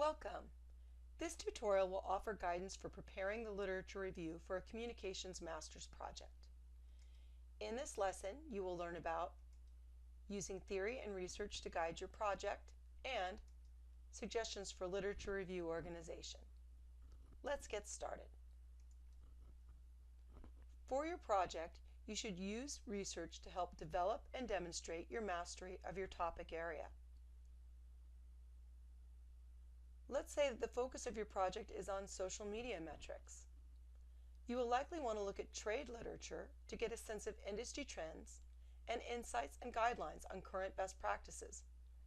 Welcome! This tutorial will offer guidance for preparing the literature review for a Communications Master's project. In this lesson, you will learn about using theory and research to guide your project and suggestions for literature review organization. Let's get started. For your project, you should use research to help develop and demonstrate your mastery of your topic area. Let's say that the focus of your project is on social media metrics. You will likely want to look at trade literature to get a sense of industry trends and insights and guidelines on current best practices,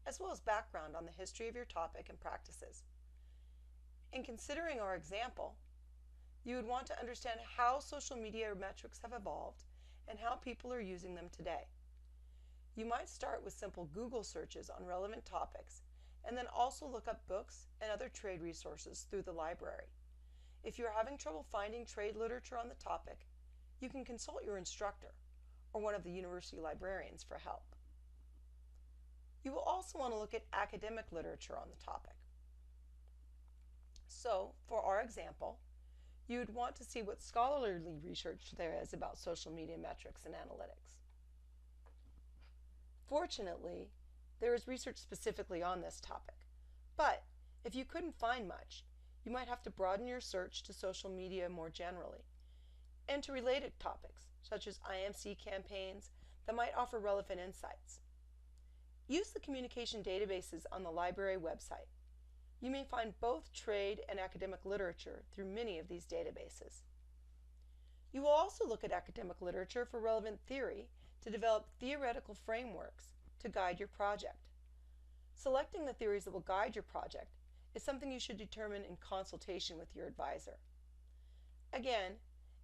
as well as background on the history of your topic and practices. In considering our example, you would want to understand how social media metrics have evolved and how people are using them today. You might start with simple Google searches on relevant topics and then also look up books and other trade resources through the library. If you are having trouble finding trade literature on the topic, you can consult your instructor or one of the university librarians for help. You will also want to look at academic literature on the topic. So, for our example, you would want to see what scholarly research there is about social media metrics and analytics. Fortunately, there is research specifically on this topic, but if you couldn't find much, you might have to broaden your search to social media more generally and to related topics such as IMC campaigns that might offer relevant insights. Use the communication databases on the library website. You may find both trade and academic literature through many of these databases. You will also look at academic literature for relevant theory to develop theoretical frameworks to guide your project. Selecting the theories that will guide your project is something you should determine in consultation with your advisor. Again,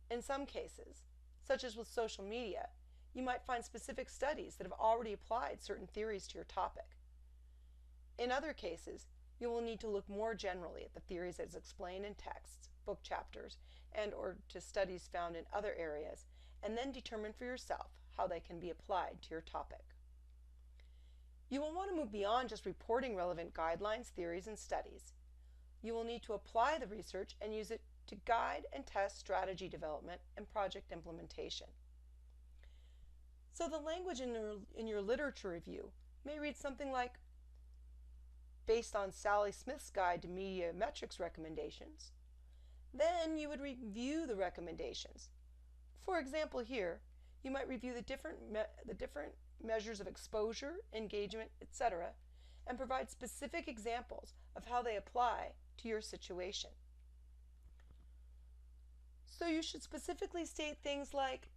in some cases, such as with social media, you might find specific studies that have already applied certain theories to your topic. In other cases, you will need to look more generally at the theories as explained in texts, book chapters, and/or to studies found in other areas, and then determine for yourself how they can be applied to your topic. You will want to move beyond just reporting relevant guidelines, theories, and studies. You will need to apply the research and use it to guide and test strategy development and project implementation. So the language in your literature review may read something like, based on Sally Smith's Guide to Media Metrics recommendations. Then you would review the recommendations. For example here, you might review the different measures of exposure, engagement, etc., and provide specific examples of how they apply to your situation. So you should specifically state things like,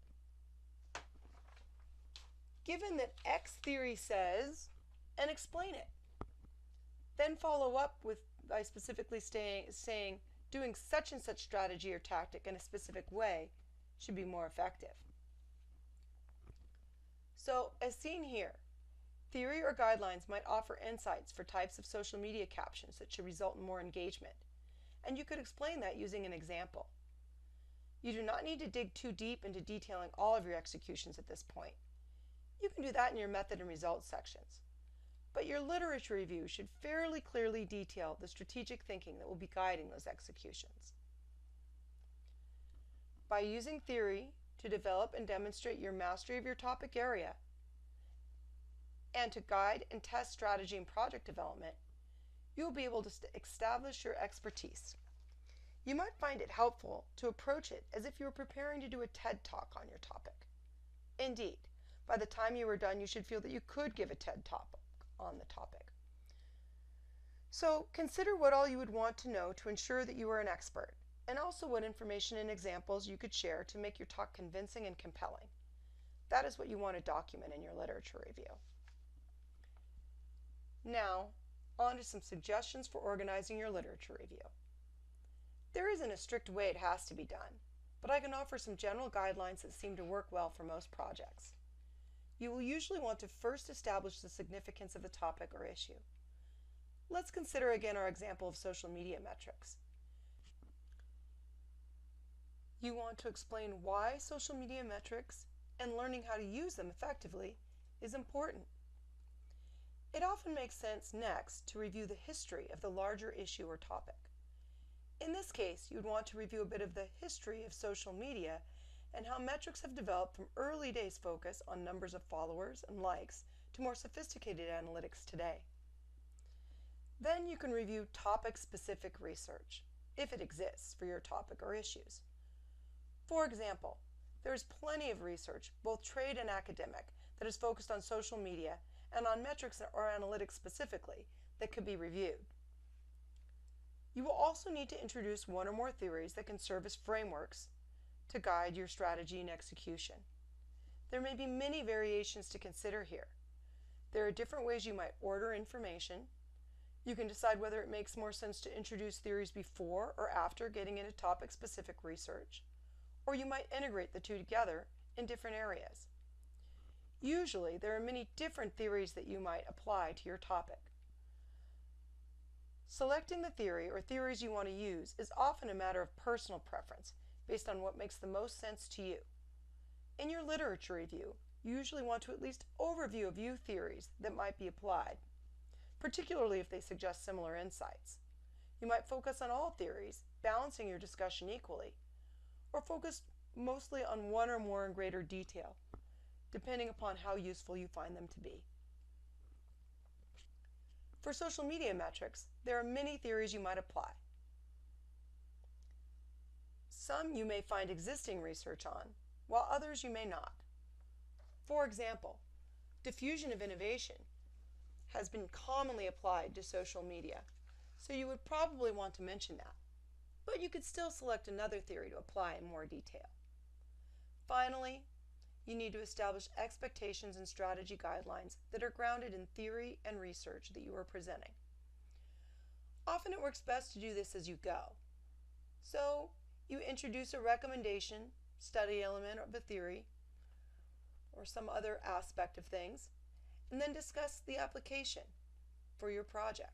given that X theory says, and explain it. Then follow up by specifically saying doing such and such strategy or tactic in a specific way should be more effective. So, as seen here, theory or guidelines might offer insights for types of social media captions that should result in more engagement, and you could explain that using an example. You do not need to dig too deep into detailing all of your executions at this point. You can do that in your method and results sections. But your literature review should fairly clearly detail the strategic thinking that will be guiding those executions. By using theory to develop and demonstrate your mastery of your topic area, and to guide and test strategy and project development, you will be able to establish your expertise. You might find it helpful to approach it as if you were preparing to do a TED Talk on your topic. Indeed, by the time you are done, you should feel that you could give a TED Talk on the topic. So consider what all you would want to know to ensure that you are an expert, and also what information and examples you could share to make your talk convincing and compelling. That is what you want to document in your literature review. Now, on to some suggestions for organizing your literature review. There isn't a strict way it has to be done, but I can offer some general guidelines that seem to work well for most projects. You will usually want to first establish the significance of the topic or issue. Let's consider again our example of social media metrics. You want to explain why social media metrics and learning how to use them effectively is important. It often makes sense next to review the history of the larger issue or topic. In this case, you would want to review a bit of the history of social media and how metrics have developed from early days focus on numbers of followers and likes to more sophisticated analytics today. Then you can review topic-specific research, if it exists for your topic or issues. For example, there is plenty of research, both trade and academic, that is focused on social media and on metrics or analytics specifically that could be reviewed. You will also need to introduce one or more theories that can serve as frameworks to guide your strategy and execution. There may be many variations to consider here. There are different ways you might order information. You can decide whether it makes more sense to introduce theories before or after getting into topic-specific research, or you might integrate the two together in different areas. Usually, there are many different theories that you might apply to your topic. Selecting the theory or theories you want to use is often a matter of personal preference based on what makes the most sense to you. In your literature review, you usually want to at least overview a few theories that might be applied, particularly if they suggest similar insights. You might focus on all theories, balancing your discussion equally, or focus mostly on one or more in greater detail, depending upon how useful you find them to be. For social media metrics, there are many theories you might apply. Some you may find existing research on, while others you may not. For example, diffusion of innovation has been commonly applied to social media, so you would probably want to mention that. But you could still select another theory to apply in more detail. Finally, you need to establish expectations and strategy guidelines that are grounded in theory and research that you are presenting. Often it works best to do this as you go. So you introduce a recommendation, study element of a theory, or some other aspect of things, and then discuss the application for your project.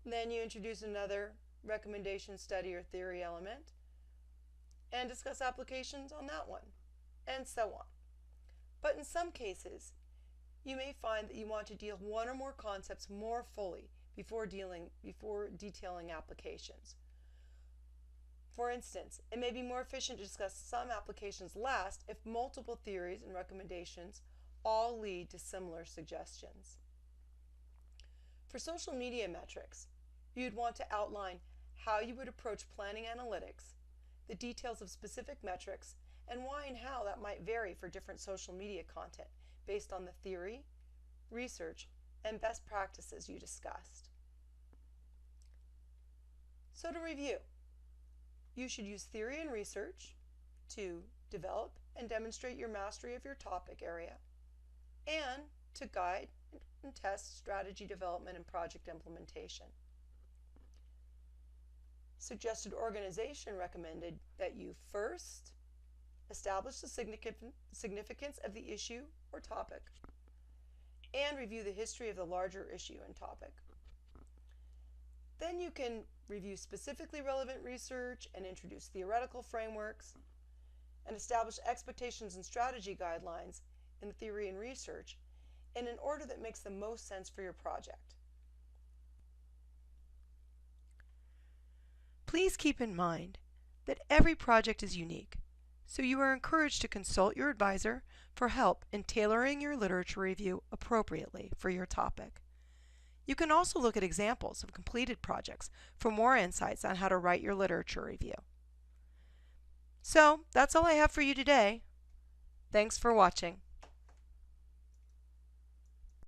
And then you introduce another recommendation, study, or theory element, and discuss applications on that one, and so on. But in some cases, you may find that you want to deal one or more concepts more fully before detailing applications. For instance, it may be more efficient to discuss some applications last if multiple theories and recommendations all lead to similar suggestions. For social media metrics, you'd want to outline how you would approach planning analytics, the details of specific metrics, and why and how that might vary for different social media content based on the theory, research, and best practices you discussed. So to review, you should use theory and research to develop and demonstrate your mastery of your topic area, and to guide and test strategy development and project implementation. Suggested organization recommended that you first establish the significance of the issue or topic, and review the history of the larger issue and topic. Then you can review specifically relevant research and introduce theoretical frameworks, and establish expectations and strategy guidelines in the theory and research in an order that makes the most sense for your project. Please keep in mind that every project is unique, so you are encouraged to consult your advisor for help in tailoring your literature review appropriately for your topic. You can also look at examples of completed projects for more insights on how to write your literature review. So, that's all I have for you today. Thanks for watching.